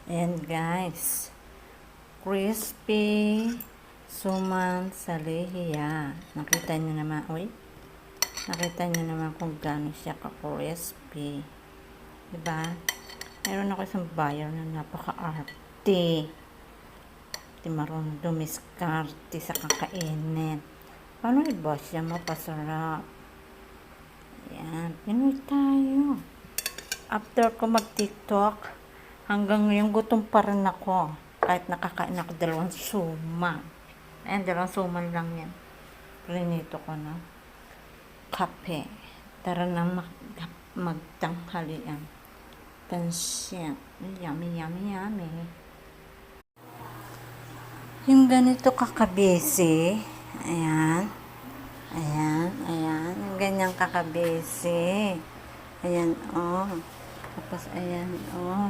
Ayan guys, crispy suman sa lehiya. Nakita nyo naman, nakita nyo naman kung gaano siya ka-crispy. Diba? Meron ako isang buyer na napaka-arte. Di marunong dumiskarte sa kakainin. Paano ba siya mapasarap? Ayan, Pinoy tayo. After ko mag-TikTok, hanggang ngayon gutom pa rin ako. Kahit nakakain ako 2 suman. Ayan, 2 suman lang yan. Prinito ko na. Kape. Tara na magtanghalian. Pansit. Yummy, yummy, yummy. Yung ganito kakabisi. Ayan. Ayan, ayan. Yung ganyang kakabisi. Ayan, oh. Tapos, ayan, oh.